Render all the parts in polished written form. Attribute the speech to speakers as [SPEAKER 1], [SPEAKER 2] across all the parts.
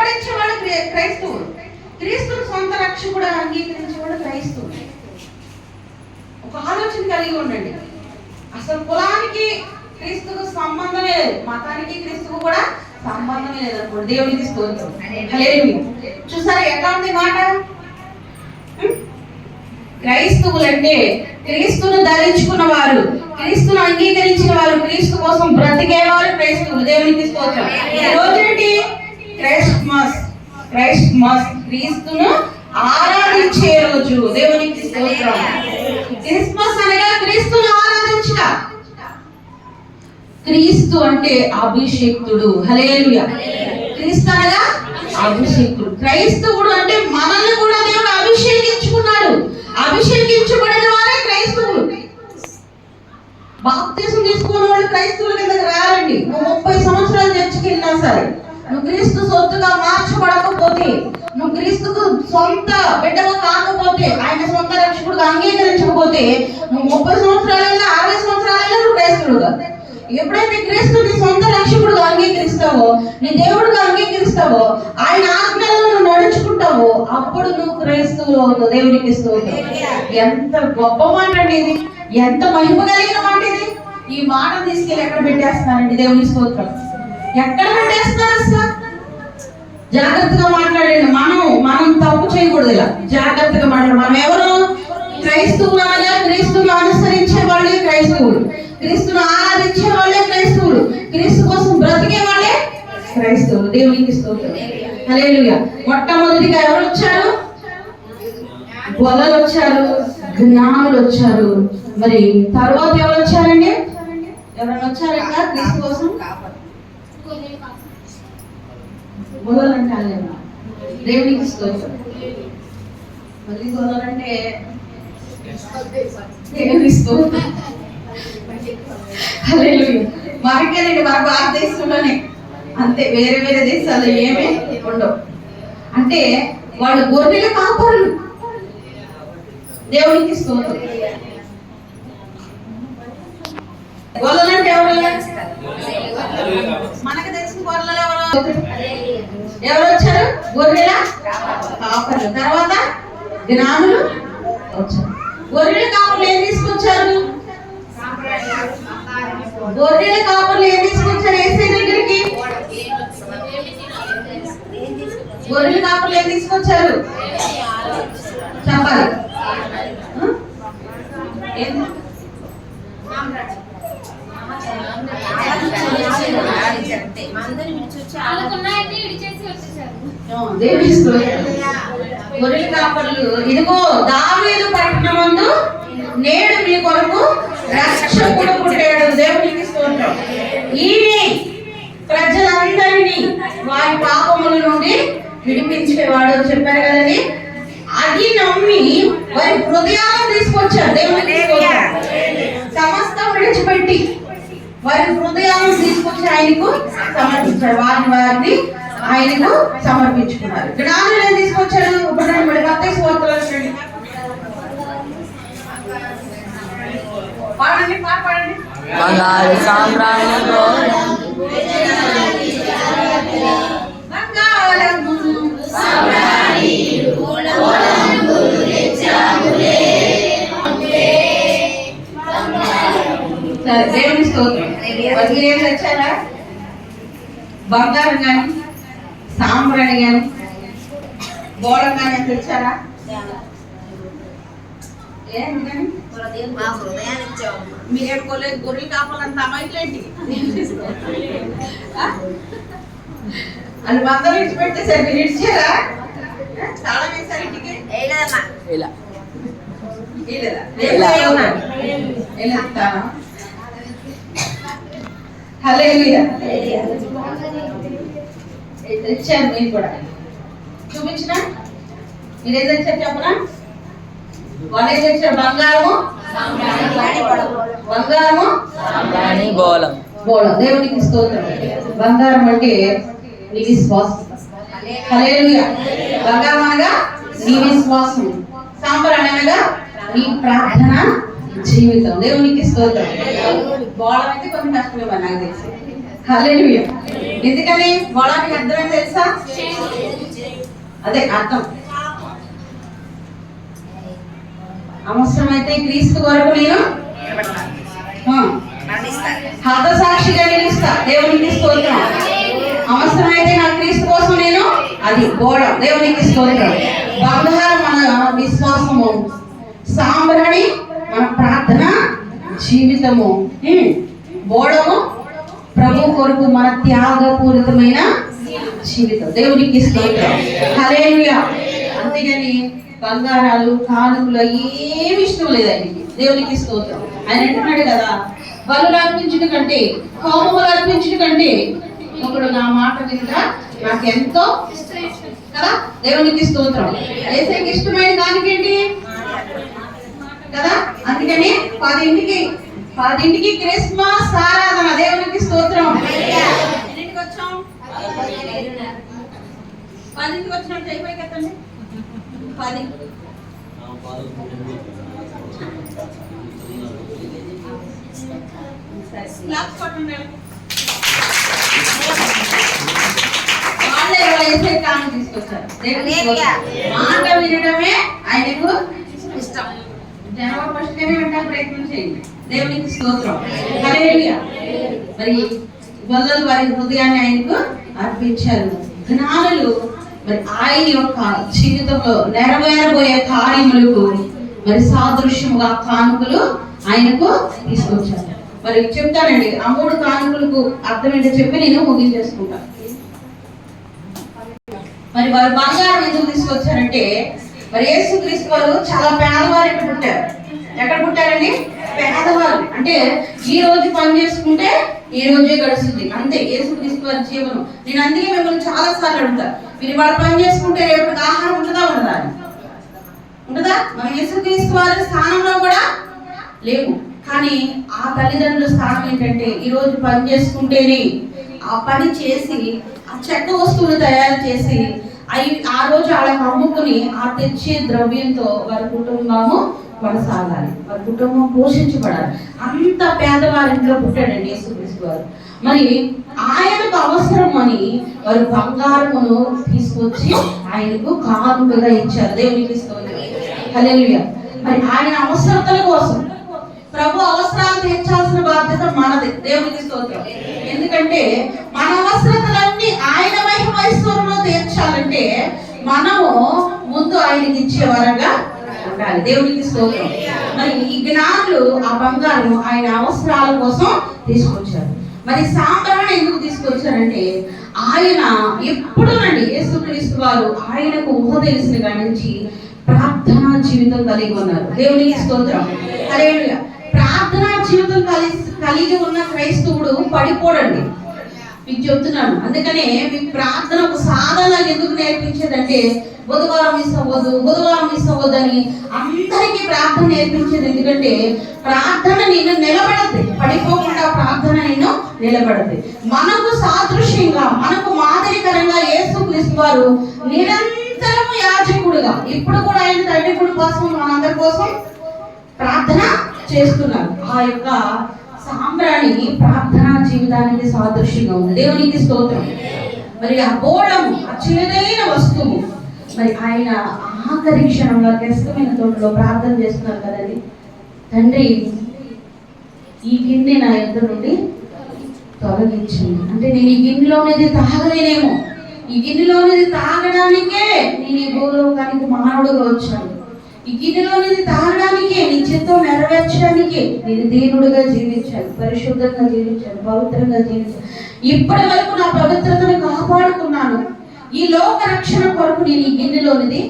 [SPEAKER 1] వెంబడించేవాడు క్రైస్తవుడు, క్రీస్తును సొంత రక్షకుడు అంగీకరించేవాడు క్రైస్తవుడు. ఒక ఆలోచన కలిగి ఉండండి. అసలు కులానికి క్రీస్తుకు సంబంధం లేదు, మతానికి క్రీస్తుకు కూడా సంబంధం లేదనుకోండి. దేవునికి స్తోత్రం. హల్లెలూయా. చూసారా ఎట్లా ఉంది మాట? క్రైస్తవులంటే క్రీస్తును ధరించుకున్న వారు, క్రీస్తును అంగీకరించిన వారు, క్రీస్తు కోసం బ్రతికేవారు క్రైస్తవులు. దేవునికి స్తోత్రం. ఈ రోజు ఏంటి? క్రైస్మస్. క్రీస్తును ఆరాధించే రోజు. దేవునికి స్తోత్రం. క్రిస్మస్ అనగా క్రీస్తును ఆరాధించుట. క్రీస్తు అంటే అభిషేక్తుడు. హల్లెలూయా. క్రీస్తు అనగా అభిషేక్తుడు. క్రైస్తవుడు అంటే మనల్ని కూడా దేవుడు అభిషేకించుకున్నాడు. అభిషేకించబడిన వారే క్రైస్తవులు. బాప్తిసం తీసుకున్న వాళ్ళు క్రైస్తవుల కిందకి రారండి. నువ్వు 30 సంవత్సరాలు చర్చికి వెళ్ళినా సరే, నువ్వు క్రీస్తు సొత్తుగా మార్చబడకపోతే, నువ్వు క్రీస్తుకు సొంత బిడ్డగా కాకపోతే, ఆయన సొంత రక్షకుడుగా అంగీకరించకపోతే, నువ్వు 30 సంవత్సరాలైనా 60 సంవత్సరాలైనా నువ్వు క్రైస్తవుడుగా. ఎప్పుడైతే క్రీస్తు నీ సొంత రక్షకుడుగా అంగీకరిస్తావో, నీ దేవుడుగా అంగీకరిస్తావో, ఆయన ఆజ్ఞలను నువ్వు నడుచుకుంటావో, అప్పుడు నువ్వు క్రైస్తవులు అవుతావు. దేవునికి స్తోత్రం. ఎంత గొప్ప మాట అండి ఇది, ఎంత మహిమ కలిగిన మాట ఇది. ఈ మాట తీసుకెళ్ళి ఎక్కడ పెట్టేస్తానండి? దేవునికి స్తోత్రం. ఎక్కడ పెట్టేస్తారు అసలు? జాగ్రత్తగా మాట్లాడండి. మనం తప్పు చేయకూడదు. ఇలా జాగ్రత్తగా మాట్లాడు. మనం ఎవరు? క్రైస్తవులు అనగా క్రీస్తును అనుసరించే వాళ్ళే క్రైస్తవులు, క్రీస్తును ఆరాధించే వాళ్ళే క్రైస్తవులు, క్రీస్తు కోసం బ్రతికే వాళ్ళే క్రైస్తవులు. దేవునికి స్తోత్రం. హల్లెలూయా. మొట్టమొదటిగా ఎవరు వచ్చారు? గొల్లలు వచ్చారు, జ్ఞానులు వచ్చారు. మరి తర్వాత ఎవరు వచ్చారండి? ఎవరైనా వచ్చారు ఇంకా క్రీస్తు కోసం? గొల్లలంటే దేవునికి స్తోత్రం. మళ్ళీ గొల్లలంటే దేవునికి స్తోత్రం. హల్లెలూయా. మనకేనండి, మన భారతదేశంలోనే అంతే, వేరే వేరే దేశాల్లో ఏమీ ఉండవు. అంటే వాళ్ళు గొర్రెల కాపరులు. దేవునికి స్తోత్రం. గొర్రెలంటే ఎవరు? మనకు తెలిసిన గొర్రెలు ఎవరు వచ్చారు? గొర్రెల కాపరులు. తర్వాత జ్ఞానులు వచ్చారు. గొర్రెల కాపరులు ఏం తీసుకొచ్చారు? గొర్రెల కాపరులు ఏం తీసుకొచ్చారు యేసయ్య దగ్గరికి? గొర్రెల కాపరులు ఏం తీసుకొచ్చారు? చెప్పాలి. గొర్రెల కాపరులు, ఇదిగో దావీదు పట్టణమందు నేడు మీ కొరకు రక్షకుడు పుట్టాడు. దేవునికి స్తోత్రం. ఈయనే ప్రజలందరినీ వారి పాపముల నుండి విడిపించేవాడు అని చెప్పారు కదండి. అది నమ్మి వారి హృదయాలను తీసుకొచ్చారు. దేవునికి స్తోత్రం. సమస్తం విడిచిపెట్టి వారి హృదయాలను తీసుకొచ్చి ఆయనకు సమర్పించారు. వారిని ఆయనకు సమర్పించుకున్నారు. జ్ఞానులు ఏం తీసుకొచ్చారు? ఇప్పుడు మత్తయి సువార్తలో చూడండి. పాడండి, పాడండి.
[SPEAKER 2] బంగారు సామ్రాణిలో
[SPEAKER 1] దేవుని స్తోత్రం. ఏం తెచ్చారా? బంగారం కానీ, సాంబ్రాణి కానీ, గోళం కానీ తెచ్చారా? మీరేం కోలేదు. గొర్రెలు కాపాలంత అమాయకులేంటి? అని బంగారం ఇచ్చి పెట్టేసారు. మీరు ఇచ్చారా? చాలా వేసారు ఇంటికి. హల్లెలూయా. తెచ్చారు మీరు కూడా. చూపించిన మీరేం తెచ్చారు చెప్పనా? వాళ్ళు ఏం తెచ్చారు? బంగారము, గోళం. దేవునికి స్తోత్రం. బంగారం అంటే నీ విశ్వాసం. హల్లెలూయా. బంగారం అనగా నీ విశ్వాసం, సాంబ్రాణి అనగా నీ ప్రార్థన జీవితం. దేవునికి స్తోత్రం. గోళం అయితే కొంచెం కష్టమే నాకు తెలిసి. హల్లెలూయా. ఎందుకని? గోళానికి అర్థం తెలుసా? అదే అర్థం. అవసరమైతే క్రీస్తు కొరకు నేను హతసాక్షిగా నిలుస్తా. దేవునికి స్తోత్రం. అవసరమైతే నా క్రీస్తు కోసం నేను అది గోడం. దేవునికి స్తోత్రం. బంగారం మన విశ్వాసము, సాంబ్రాణి మన ప్రార్థన జీవితము, గోడము ప్రభు కొరకు మన త్యాగపూరితమైన జీవితం. దేవునికి స్తోత్రం. హల్లెలూయా. అంతేగాని బంగారాలు కానుకలు ఏమి ఇష్టం లేదు ఆయనకి. దేవునికి స్తోత్రం. ఆయన అంటున్నాడు కదా, బలులు అర్పించడం కంటే, హోమములు అర్పించడం కంటే ఒకడు నా మాట వినగా నాకెంతో కదా. దేవునికి స్తోత్రం. యేసయ్యకి ఇష్టమైన కానికేంటి కదా. అందుకని 10ంటికి క్రిస్మస్ ఆరాధన. దేవునికి స్తోత్రం. ఎన్నింటికి వచ్చాం? 10ంటికి వచ్చినట్టు అయిపోయి కదండి. 10 క్లాస్ పట్టండి. వాళ్ళే వేసే కాను తీసుకొచ్చారు. మాట వినడమే ఆయనకు ఇష్టం. జనవరి 1 వినడానికి ప్రయత్నం చేయండి. దేవునికి స్తోత్రం. హల్లెలూయా. మరి గొల్లలు వారి హృదయాన్ని ఆయనకు అర్పించారు. జ్ఞానులు మరి ఆయన యొక్క జీవితంలో నెరవేరబోయే కార్యములకు మరి సాదృశ్యముగా కానుకలు ఆయనకు తీసుకొచ్చారు. మరి చెప్తానండి, ఆ 3 కానుకలకు అర్థం ఏంటో చెప్పి నేను ముగించేసుకుంటాను. మరి వారు బంగారం ఎందుకు తీసుకొచ్చారంటే, మరి యేసుక్రీస్తు వారు చాలా పేదవారు ఎక్కడ పుట్టారు. ఎక్కడ పుట్టారండి? పేదవారు. అంటే ఈ రోజు పని చేసుకుంటే ఈ రోజే గడుస్తుంది అంతే యేసుక్రీస్తు వారి జీవనం. నేను అందుకే మిమ్మల్ని చాలా సార్లు అడుగుతా, మీరు వాళ్ళ పని చేసుకుంటే రేపు ఆహారం ఉంటుందా ఉండదా? ఉంటుందా? మన యేసుక్రీస్తు వారి స్థానంలో కూడా లేవు. కానీ ఆ తల్లిదండ్రుల స్థానం ఏంటంటే, ఈ రోజు పని చేసుకుంటేనే ఆ పని చేసి ఆ చెక్క వస్తువులు తయారు చేసి ఆ రోజు వాళ్ళకి అమ్ముకుని ఆ తెచ్చే ద్రవ్యంతో వారి కుటుంబము కొనసాగాలి, వారి కుటుంబం పోషించబడాలి. అంత పేదవారింట్లో పుట్టాడండి యేసుక్రీస్తు వారు. మరి ఆయనకు అవసరం అని వారు బంగారమును తీసుకొచ్చి ఆయనకు కానుకగా ఇచ్చారు. దేవునికి స్తోత్రం. హల్లెలూయా. మరి ఆయన అవసరతల కోసం ప్రభు అవసరాలు తీర్చాల్సిన బాధ్యత మనది. దేవునికి స్తోత్రం. ఎందుకంటే మన అవసరతలన్నీ ఆయన మహిమైశ్వర్యంలో తీర్చాలంటే మనము ముందు ఆయనకి ఇచ్చేవారుగా ఉండాలి. దేవునికి స్తోత్రం. మరి ఈ జ్ఞానులు ఆ బంగారం ఆయన అవసరాల కోసం తీసుకొచ్చారు. మరి సాంబ్రాణి ఎందుకు తీసుకొచ్చారంటే, ఆయన ఎప్పుడు యేసుక్రీస్తు వారు ఆయనకు ఊహ తెలిసిన కాడి నుంచి ప్రార్థనా జీవితం కలిగి ఉన్నారు. దేవునికి స్తోత్రం. హల్లెలూయా. ప్రార్థనా జీవితం కలిగి ఉన్న క్రైస్తవుడు పడిపోడండి, మీకు చెప్తున్నాను. అందుకనే మీకు ప్రార్థన ఒక సాధన ఎందుకు నేర్పించేదంటే, బుధవారం మిస్ అవ్వద్దు అని అందరికీ ప్రార్థన నేర్పించేది. ఎందుకంటే ప్రార్థన నిన్ను నిలబడద్ది, పడిపోకుండా ప్రార్థన నిన్ను నిలబడద్ది. మనకు సాదృశ్యంగా, మనకు మాదిరికరంగా యేసుక్రీస్తు వారు నిరంతరము యాజకుడుగా ఇప్పుడు కూడా ఆయన తండ్రి కోసం మనందరి కోసం ప్రార్థన చేస్తున్నారు. ఆ యొక్క సాంబ్రాణి ప్రార్థనా జీవితానికి సాదృశ్యంగా ఉంది. దేవునికి స్తోత్రం. మరి ఆ గోడము, ఆ చేదైన వస్తువు, మరి ఆయన ఆఖరి క్షణంలో కష్టమైన తోటలో ప్రార్థన చేస్తున్నారు కదండి. తండ్రి, ఈ గిన్నె నా యొద్ద నుండి తొలగించింది. అంటే నేను ఈ గిన్నెలోనేది తాగలేనేమో, ఈ గిన్నెలోనేది తాగడానికే నేను ఈ భూలోకానికి మానవుడుగా వచ్చాను. ఈ గిన్నెలోనేది తాగడానికే, నీ చిత్తం నెరవేర్చడానికే నేను దీనుడుగా జీవించాను, పరిశుద్ధంగా జీవించాను, పవిత్రంగా జీవించాను. ఇప్పటి వరకు నా పవిత్రతను కాపాడుకున్నాను. ఈ లోక రక్షణ కొరకు నేను ఈ గిన్నెలోనిది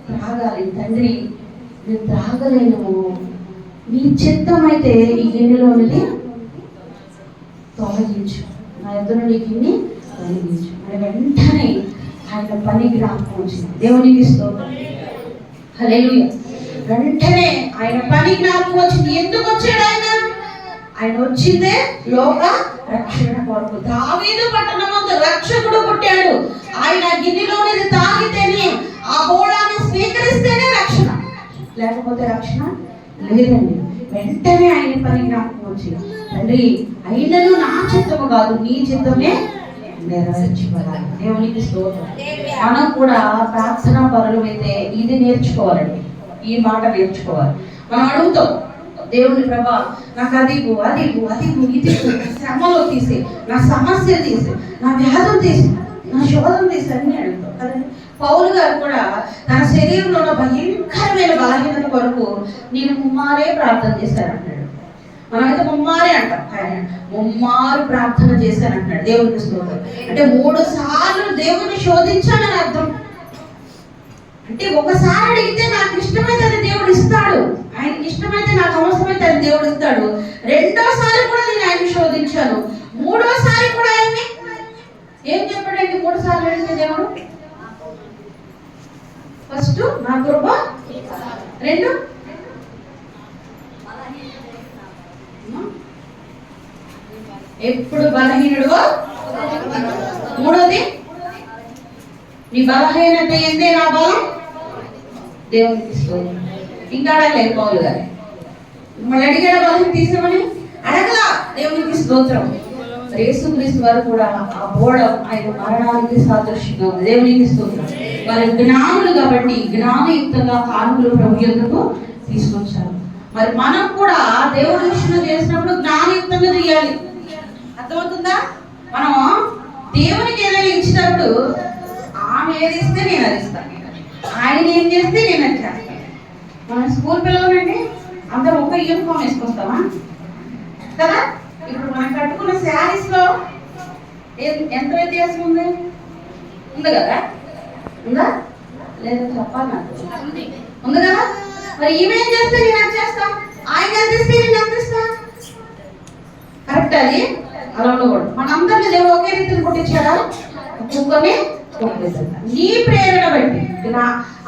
[SPEAKER 1] త్రాగాలి. తండ్రి, నేను త్రాగలేను, నీ చిత్తం అయితే ఈ గిన్నెలోనిది తొలగించు, నా ఎదురు నీ గిన్నె తొలగించు. మరి వెంటనే ఆయన పని జ్ఞాపకం వచ్చింది. దేవునికి స్తోత్రం. హల్లెలూయా. వెంటనే ఆయన పని జ్ఞాపకం వచ్చింది. ఎందుకు వచ్చాడు ఆయన? ఆయన వచ్చిందే లోక రక్షణ కొరకు. దావీదు పట్టణమందు రక్షకుడు పుట్టాడు. ఆయన గిన్నెలోనిది తాగితేనే, ఆ బోడాన్ని స్వీకరిస్తేనే రక్షణ, లేకపోతే రక్షణ లేదండి. వెంటనే ఆయన పని జ్ఞాపకం వచ్చింది. తండ్రి, అయినను నా చిత్తము కాదు, నీ చిత్తమే నెరవేర్చబడాలి. దేవునికి స్తోత్రం. మనం కూడా ప్రార్థనా పరులు అయితే ఇది నేర్చుకోవాలండి, ఈ మాట నేర్చుకోవాలి. మనం అడుగుతాం దేవుని ప్రభా నాకు అది ఇది శ్రమలో తీసి, నా సమస్య తీసి, నా వ్యాధులు తీసి, నా శోధం తీసి అని అడుగుతాం కదండి. పౌలు గారు కూడా తన శరీరంలో ఉన్న భయంకరమైన బలహీనత కొరకు నేను ముమ్మారే ప్రార్థన చేశానంటాడు. మనమైతే ముమ్మారే అంటాం, ఆయన ముమ్మారు ప్రార్థన చేశానంటాడు. దేవునికి స్తోత్రం. అంటే 3 సార్లు దేవుని శోధించానని అర్థం. అంటే ఒకసారి అడిగితే నాకు ఇష్టమైతే అది దేవుడు ఇస్తాడు, ఆయనకి ఇష్టమైతే నాకు అవసరమైతే అది దేవుడు ఇస్తాడు. రెండోసారి కూడా నేను ఆయన్ని శోధించాను, మూడోసారి కూడా ఆయన్ని ఏం చెప్పాడండి? 3 సార్లు అడిగితే దేవుడు ఫస్ట్ నా కృప, 2 ఎప్పుడు బలహీనుడు, 3వది నీ బలహీనత ఏందే నా బలం దేవునికి స్తోత్రం. ఇంకా అడగలేదు పౌలు గారు, మళ్ళీ అడిగాడు బలం తీసామని అడగలా. దేవునికి స్తోత్రం. యేసుక్రీస్తు వారు కూడా ఆ బోడం ఆయన మరణానికి సాదృశ్యంగా ఉంది. దేవునికి స్తోత్రం. వారి జ్ఞానులు కాబట్టి జ్ఞానయుక్తంగా కానుకలు ప్రభు యొద్దకు తీసుకొచ్చారు. మరి మనం కూడా దేవుడి విషయంలో చేసినప్పుడు జ్ఞానయుక్తంగా చేయాలి. అర్థమవుతుందా? మనం దేవునికి ఏదైనా ఇచ్చినప్పుడు ఆమె ఏది ఇస్తే నేను అది ఇస్తాను, ఆయన ఏం చేస్తే నేను అది చేస్తాను. మన స్కూల్ పిల్లలండి అందరూ ఒక యూనిఫామ్ వేసుకొస్తామా కదా? ఇప్పుడు మనం కట్టుకున్న శారీస్ లో ఎంత వ్యత్యాసం ఉంది కదా? ఉందా లేదా చెప్పాలి నాకు. ఉంది కదా? మరి ఈమెం చేస్తే నేను అది చేస్తా, ఆయన ఎంత ఇస్తే నేను ఎంత ఇస్తా. కరెక్ట్ అది. అలా ఉండకూడదు. మనందరినీ దేవుడు ఒకే రీతిని పుట్టించాడా? ఒక్కొక్కరిని నీ ప్రేరణ బట్టి.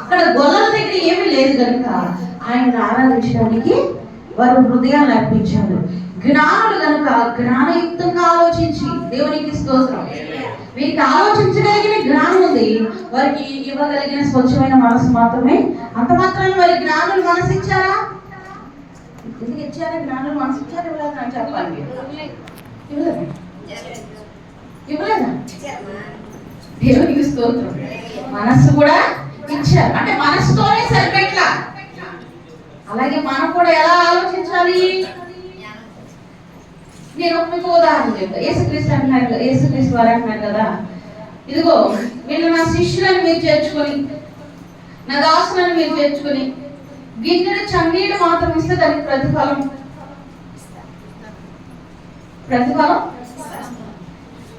[SPEAKER 1] అక్కడ గొల్లల దగ్గర ఏమీ లేదు కనుక ఆయన ఆరాధించడానికి వారు హృదయాన్ని అర్పించారు. జ్ఞానులు కనుక జ్ఞానయుక్తంగా ఆలోచించి, దేవునికి స్తోత్రం, వీరికి ఆలోచించగలిగిన జ్ఞానం ఉంది, వారికి ఇవ్వగలిగిన స్వచ్ఛమైన మనసు మాత్రమే. అంత మాత్రాన్ని వారి జ్ఞానులు మనసు ఇచ్చారా? ఎందుకు ఇచ్చారా? జ్ఞానులు మనసు ఇచ్చారు, ఇవ్వలేదా అని చెప్పాలి. ఇవ్వలేదా? దేవునికి స్తోత్రం. మనస్సు కూడా ఇచ్చారు. అంటే మనస్సుతోనే సరిపెట్ల. అలాగే మనం కూడా ఎలా ఆలోచించాలి? నేను మీకు ఉదాహరణ చెప్తా. యేసుక్రీస్తు అంటున్నారు, యేసుక్రీస్తు వారు అంటున్నారు కదా, ఇదిగో వీళ్ళు నా శిష్యులను మీరు చేర్చుకొని, నా దాసులను మీరు చేర్చుకొని, గిన్నెడు చన్నీళ్ళు మాత్రం ఇస్తే దానికి ప్రతిఫలం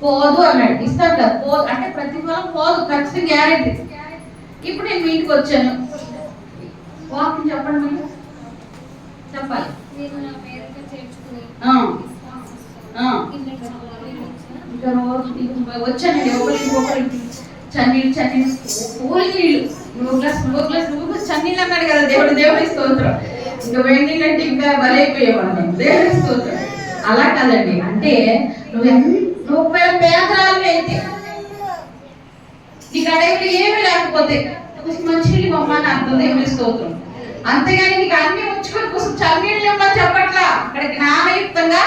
[SPEAKER 1] పోదు అన్నాడు. ఇస్తాడు కదా, పోదు అంటే ప్రతిఫలం పోదు, ఖచ్చితంగా గ్యారెంటీ. ఇప్పుడు నేను మీ ఇంటికి వచ్చాను, వాక్యం చెప్పండి, మీరు చెప్పాలి. వచ్చానండి ఒకరికి చన్నీళ్ళు పూరి నీళ్ళు, 3 గ్లాస్ చన్నీళ్ళు అన్నాడు కదా దేవుడు. దేవుడి స్తోత్రం. ఇంకా వేడి నీళ్ళు అంటే ఇంకా బలైపోయేవాడు. దేవుడి స్తోత్రం. అలా కాదండి. అంటే నువ్వు పేదరాలు అయితే నీకు అడవిలో ఏమీ లేకపోతే మంచినీళ్ళు బొమ్మని అర్థం. దేవుడి స్తోత్రం. అంతేగాని నీకు అన్ని ఉంచుకొని కోసం చన్నీళ్ళు ఇవ్వమని చెప్పట్లా. అక్కడ జ్ఞానయుక్తంగా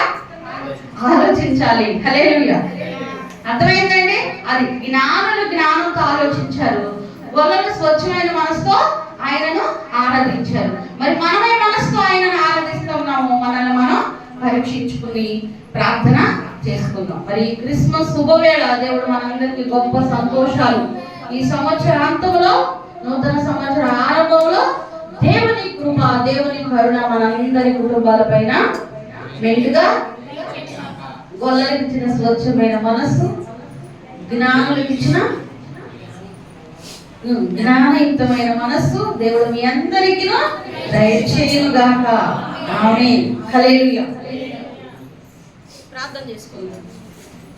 [SPEAKER 1] ఆలోచించాలి. హల్లెలూయా. అర్థమైందండి? అది జ్ఞానులు జ్ఞానంతో ఆలోచించారు, గొల్లలు స్వచ్ఛమైన మనసుతో ఆయనను ఆరాధించారు. మరి మనమే మనసుతో ఆయనను ఆరాధిస్తున్నాము, మనల్ని మనం పరీక్షించుకుని ప్రార్థన చేసుకుందాం. మరి క్రిస్మస్ శుభవేళ దేవుడు మనందరికీ గొప్ప సంతోషాలు, ఈ సంవత్సరాంతంలో నూతన సంవత్సర ఆరంభంలో దేవుని కృప, దేవుని కరుణ మనందరి కుటుంబాల పైన మెండుగా, గొల్లలకు ఇచ్చిన స్వచ్ఛమైన మనస్సు, జ్ఞానులకు ఇచ్చిన జ్ఞానయుక్తమైన మనస్సు దేవుడు మీ అందరికీ దయచేయుగాక. ఆమేన్. హల్లెలూయా. ప్రార్థన చేసుకుందాం.